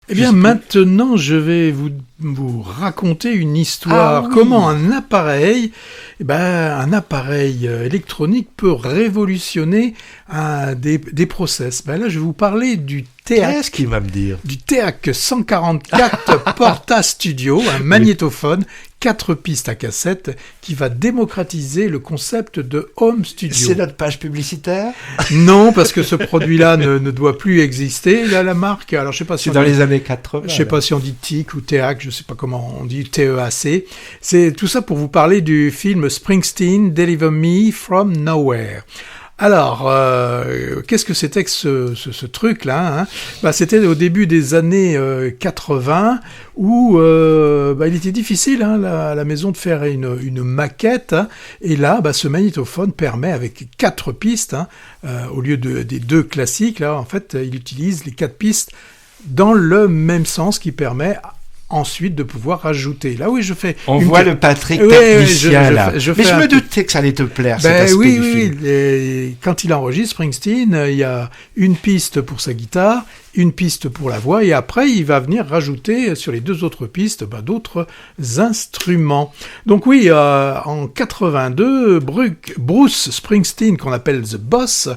Eh bien, maintenant, je vais vous raconter une histoire. Ah, oui. Comment un appareil électronique peut révolutionner des process. Là, je vais vous parler du TEAC. Qu'est-ce qu'il va me dire? Du TEAC 144 Porta Studio, un magnétophone, 4 pistes à cassette, qui va démocratiser le concept de home studio. C'est notre page publicitaire? Non, parce que ce produit-là ne doit plus exister. Là, la marque, alors je sais pas si c'est dans les années 80. Je sais pas si on dit TIC ou TEAC, je sais pas comment on dit, TEAC. C'est tout ça pour vous parler du film Springsteen, Deliver Me From Nowhere. Alors, qu'est-ce que c'était que ce truc-là, hein? C'était au début des années 80 où il était difficile à la maison de faire une maquette. Hein, et là, ce magnétophone permet, avec 4 pistes, au lieu des 2 classiques, là, en fait, il utilise les 4 pistes dans le même sens, qui permet ensuite de pouvoir rajouter. Là, oui, je fais... On voit le Patrick technicien, là. Mais je me doutais que ça allait te plaire, cet aspect du film. Oui. Quand il enregistre Springsteen, il y a une piste pour sa guitare, une piste pour la voix, et après, il va venir rajouter sur les 2 autres pistes d'autres instruments. Donc oui, en 82, Bruce Springsteen, qu'on appelle The Boss,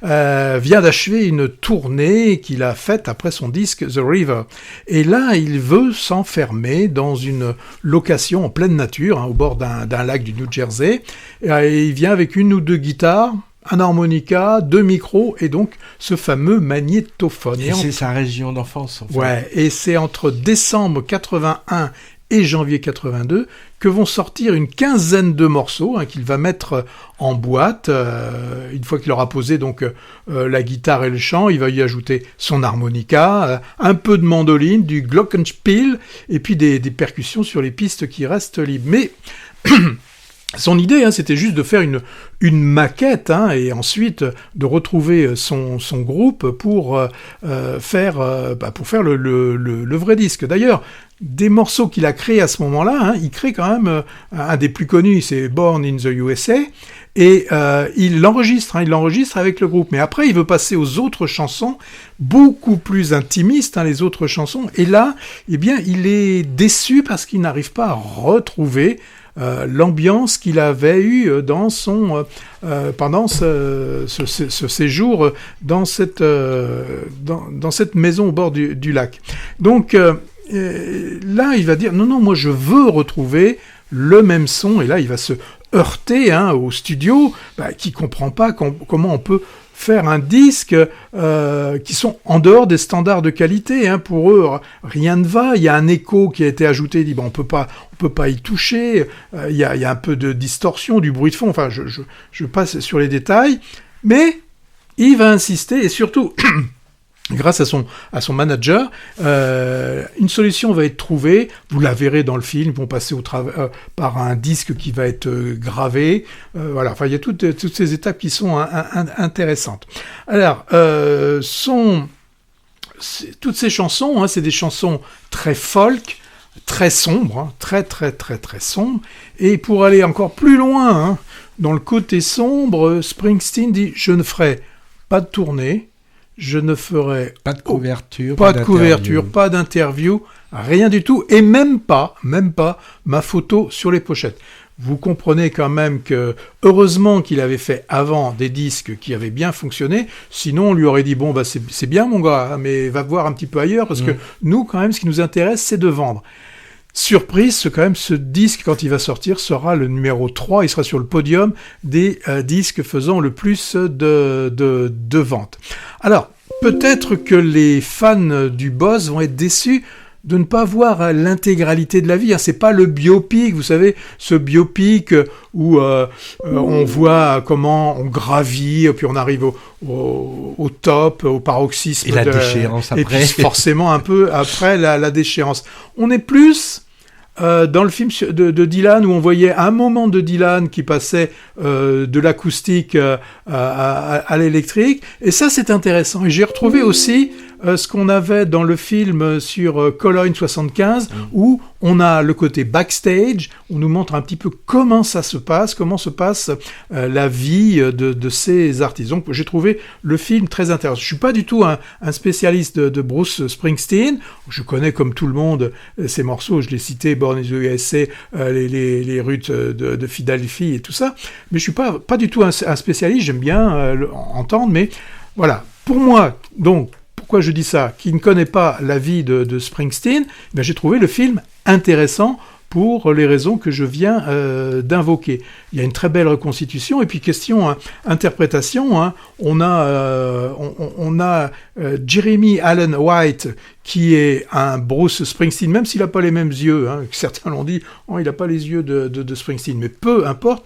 vient d'achever une tournée qu'il a faite après son disque The River. Et là, il veut s'enfermer dans une location en pleine nature, au bord d'un lac du New Jersey. Et il vient avec 1 ou 2 guitares, un harmonica, 2 micros, et donc ce fameux magnétophone. Et c'est sa région d'enfance, en fait. Ouais, et c'est entre décembre 81 et janvier 82 que vont sortir une quinzaine de morceaux qu'il va mettre en boîte. Une fois qu'il aura posé donc la guitare et le chant, il va y ajouter son harmonica, un peu de mandoline, du glockenspiel, et puis des percussions sur les pistes qui restent libres. Mais son idée, c'était juste de faire une maquette, et ensuite de retrouver son groupe pour faire le vrai disque. D'ailleurs, des morceaux qu'il a créés à ce moment-là, il crée quand même un des plus connus, c'est Born in the USA, et il l'enregistre avec le groupe. Mais après, il veut passer aux autres chansons, beaucoup plus intimistes, les autres chansons, et là, il est déçu parce qu'il n'arrive pas à retrouver l'ambiance qu'il avait eue dans pendant ce séjour dans cette maison au bord du lac. Donc là, il va dire non, moi je veux retrouver le même son, et là il va se heurter au studio qui comprend pas comment on peut faire un disque qui sont en dehors des standards de qualité. Pour eux, rien ne va. Il y a un écho qui a été ajouté. Il dit on peut pas y toucher. Il y a un peu de distorsion, du bruit de fond. Enfin, je passe sur les détails, mais il va insister, et surtout grâce à son manager, une solution va être trouvée. Vous la verrez dans le film. Ils vont passer par un disque qui va être gravé. Voilà. Enfin, il y a toutes ces étapes qui sont intéressantes. Alors, toutes ces chansons, c'est des chansons très folk, très sombres, très très très très sombres. Et pour aller encore plus loin, dans le côté sombre, Springsteen dit: je ne ferai pas de tournée. Je ne ferai pas de couverture, pas d'interview, rien du tout, et même pas ma photo sur les pochettes. Vous comprenez quand même que, heureusement qu'il avait fait avant des disques qui avaient bien fonctionné, sinon on lui aurait dit c'est bien mon gars, mais va voir un petit peu ailleurs, parce que nous quand même ce qui nous intéresse c'est de vendre. Surprise, quand même, ce disque, quand il va sortir, sera le numéro 3, il sera sur le podium des disques faisant le plus de ventes. Alors, peut-être que les fans du Boss vont être déçus de ne pas voir l'intégralité de la vie. C'est pas le biopic, vous savez, ce biopic où on voit comment on gravit, puis on arrive au top, au paroxysme. Et la déchéance après. Et puis forcément un peu après la déchéance. On est plus dans le film de Dylan, où on voyait un moment de Dylan qui passait de l'acoustique à l'électrique, et ça c'est intéressant. Et j'ai retrouvé aussi ce qu'on avait dans le film sur Cologne 75, où on a le côté backstage, on nous montre un petit peu comment ça se passe, comment se passe la vie de ces artistes. Donc j'ai trouvé le film très intéressant. Je suis pas du tout un spécialiste de Bruce Springsteen. Je connais comme tout le monde ces morceaux, je l'ai cité, Born in the USA, les rues de Philadelphie et tout ça, mais je suis pas du tout un spécialiste. J'aime bien entendre, mais voilà. Pour moi, donc, pourquoi je dis ça, qui ne connaît pas la vie de Springsteen, ben, j'ai trouvé le film intéressant pour les raisons que je viens d'invoquer. Il y a une très belle reconstitution, et puis question interprétation, on a Jeremy Allen White, qui est un Bruce Springsteen, même s'il n'a pas les mêmes yeux, certains l'ont dit, il n'a pas les yeux de Springsteen, mais peu importe,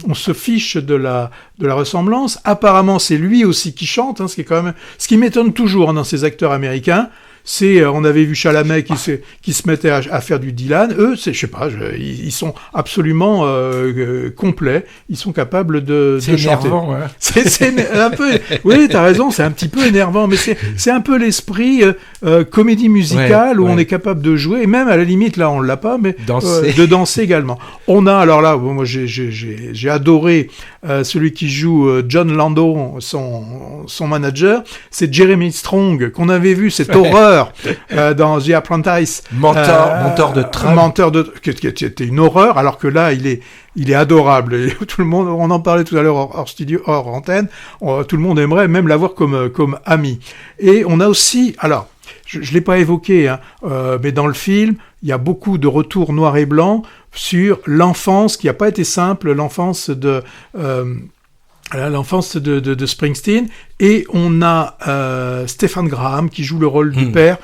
on se fiche de la ressemblance. Apparemment, c'est lui aussi qui chante, ce qui m'étonne toujours dans ces acteurs américains. On avait vu Chalamet qui se mettait à faire du Dylan. Eux, ils sont absolument complets. Ils sont capables de chanter. Énervant, ouais. C'est un peu. Oui, t'as raison. C'est un petit peu énervant, mais c'est un peu l'esprit comédie musicale où on est capable de jouer. Et même à la limite, là, on l'a pas, mais de danser également. On a alors là, moi j'ai adoré celui qui joue John Lando, son manager. C'est Jeremy Strong qu'on avait vu cette horreur. Dans The Apprentice, menteur de Trump, qui était une horreur, alors que là il est adorable. Et tout le monde, on en parlait tout à l'heure hors studio, hors antenne, tout le monde aimerait même l'avoir comme ami. Et on a aussi, alors je l'ai pas évoqué, mais dans le film il y a beaucoup de retours noir et blanc sur l'enfance qui n'a pas été simple, l'enfance de Springsteen, et on a Stephen Graham qui joue le rôle du père.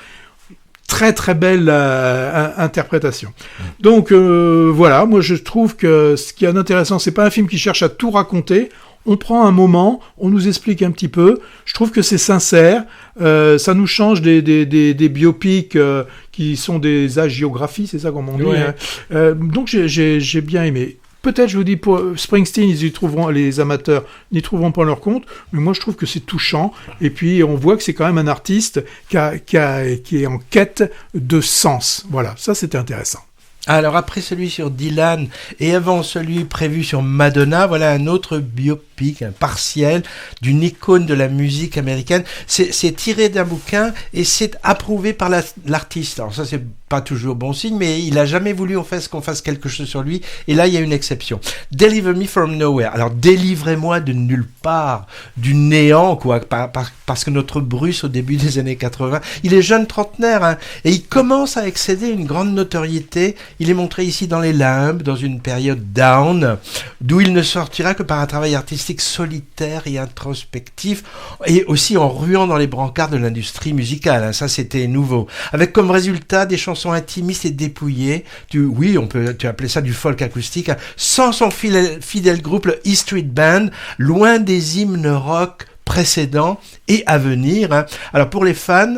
Très très belle interprétation. Donc voilà, moi je trouve que ce qui est intéressant, c'est pas un film qui cherche à tout raconter. On prend un moment, on nous explique un petit peu. Je trouve que c'est sincère. Ça nous change des biopics qui sont des hagiographies, c'est ça comme on dit. Ouais. Donc j'ai bien aimé. Peut-être, je vous dis, pour Springsteen, les amateurs n'y trouveront pas leur compte, mais moi je trouve que c'est touchant. Et puis on voit que c'est quand même un artiste qui est en quête de sens. Voilà, ça c'était intéressant. Alors après celui sur Dylan et avant celui prévu sur Madonna, voilà un autre biopic, un partiel d'une icône de la musique américaine. C'est tiré d'un bouquin et c'est approuvé par l'artiste. Alors ça c'est pas toujours bon signe, mais il a jamais voulu qu'on fasse quelque chose sur lui. Et là il y a une exception. Deliver Me From Nowhere. Alors délivrez-moi de nulle part, du néant quoi, parce que notre Bruce au début des années 80, il est jeune trentenaire et il commence à excéder une grande notoriété. Il est montré ici dans les limbes, dans une période down, d'où il ne sortira que par un travail artistique solitaire et introspectif, et aussi en ruant dans les brancards de l'industrie musicale. Ça, c'était nouveau. Avec comme résultat des chansons intimistes et dépouillées, tu appelais ça du folk acoustique, sans son fidèle groupe, le E Street Band, loin des hymnes rock précédents et à venir. Alors pour les fans,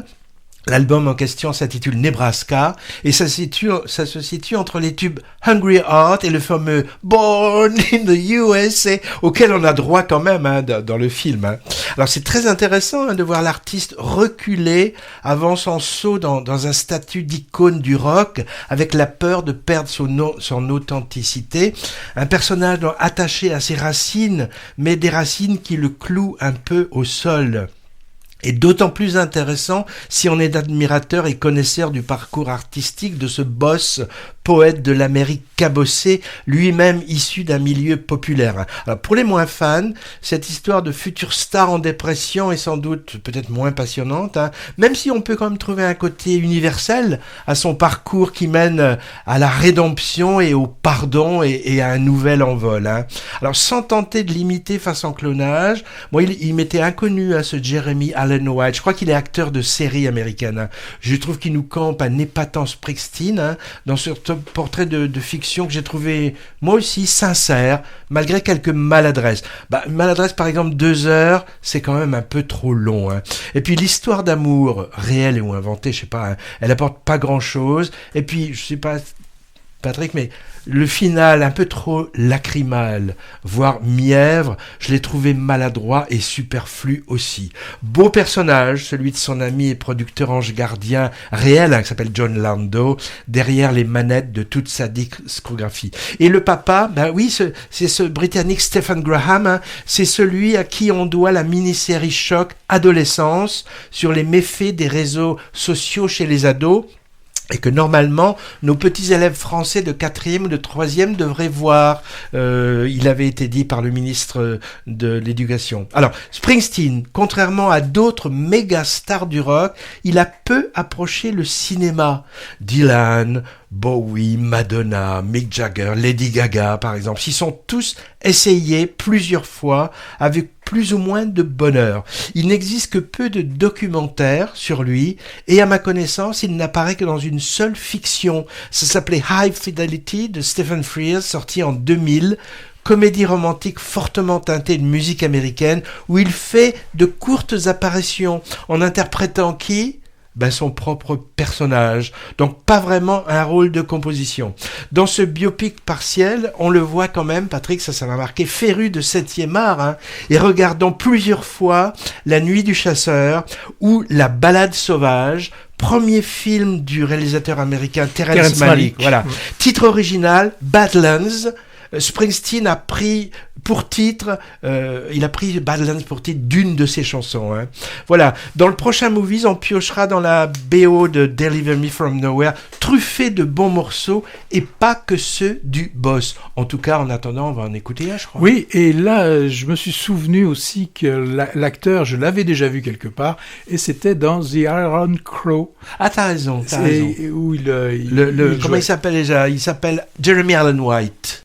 l'album en question s'intitule Nebraska et ça se situe entre les tubes Hungry Heart et le fameux Born in the USA auquel on a droit quand même dans le film. Alors c'est très intéressant de voir l'artiste reculer avant son saut dans un statut d'icône du rock avec la peur de perdre son authenticité. Un personnage attaché à ses racines, mais des racines qui le clouent un peu au sol. Et d'autant plus intéressant si on est admirateur et connaisseur du parcours artistique de ce boss poète de l'Amérique cabossée, lui-même issu d'un milieu populaire. Alors pour les moins fans, cette histoire de future star en dépression est sans doute peut-être moins passionnante, même si on peut quand même trouver un côté universel à son parcours qui mène à la rédemption et au pardon et à un nouvel envol. Alors sans tenter de l'imiter façon clonage, moi il m'était inconnu à ce Jeremy Allen White. Je crois qu'il est acteur de séries américaines. Je trouve qu'il nous campe un épatant Springsteen dans ce portrait de fiction que j'ai trouvé moi aussi sincère, malgré quelques maladresses. Maladresse par exemple 2 heures, c'est quand même un peu trop long. Et puis l'histoire d'amour, réelle ou inventée, je sais pas, elle apporte pas grand chose. Et puis je sais pas Patrick, mais Le final, un peu trop lacrymal, voire mièvre, je l'ai trouvé maladroit et superflu aussi. Beau personnage, celui de son ami et producteur ange gardien réel, qui s'appelle John Lando, derrière les manettes de toute sa discographie. Et le papa, c'est ce Britannique Stephen Graham, c'est celui à qui on doit la mini-série choc Adolescence sur les méfaits des réseaux sociaux chez les ados, et que normalement, nos petits élèves français de 4e ou de 3e devraient voir. Il avait été dit par le ministre de l'Éducation. Alors, Springsteen, contrairement à d'autres méga stars du rock, il a peu approché le cinéma. Dylan, Bowie, Madonna, Mick Jagger, Lady Gaga, par exemple, s'y sont tous essayés plusieurs fois avec plus ou moins de bonheur. Il n'existe que peu de documentaires sur lui et à ma connaissance, il n'apparaît que dans une seule fiction. Ça s'appelait High Fidelity de Stephen Frears, sorti en 2000. Comédie romantique fortement teintée de musique américaine où il fait de courtes apparitions en interprétant qui ? Son propre personnage, donc pas vraiment un rôle de composition. Dans ce biopic partiel, on le voit quand même, Patrick, ça m'a marqué, féru de 7e art, et regardant plusieurs fois La Nuit du Chasseur ou La Balade sauvage, premier film du réalisateur américain Terrence Malick. Voilà. Titre original, Badlands. Springsteen a pris pour titre, Badlands pour titre d'une de ses chansons. Voilà. Dans le prochain Movies, on piochera dans la BO de Deliver Me From Nowhere, truffée de bons morceaux et pas que ceux du boss. En tout cas, en attendant, on va en écouter un, je crois. Oui, et là, je me suis souvenu aussi que l'acteur, je l'avais déjà vu quelque part, et c'était dans The Iron Crow. Ah, t'as raison. Où comment il s'appelle déjà ? Il s'appelle Jeremy Allen White.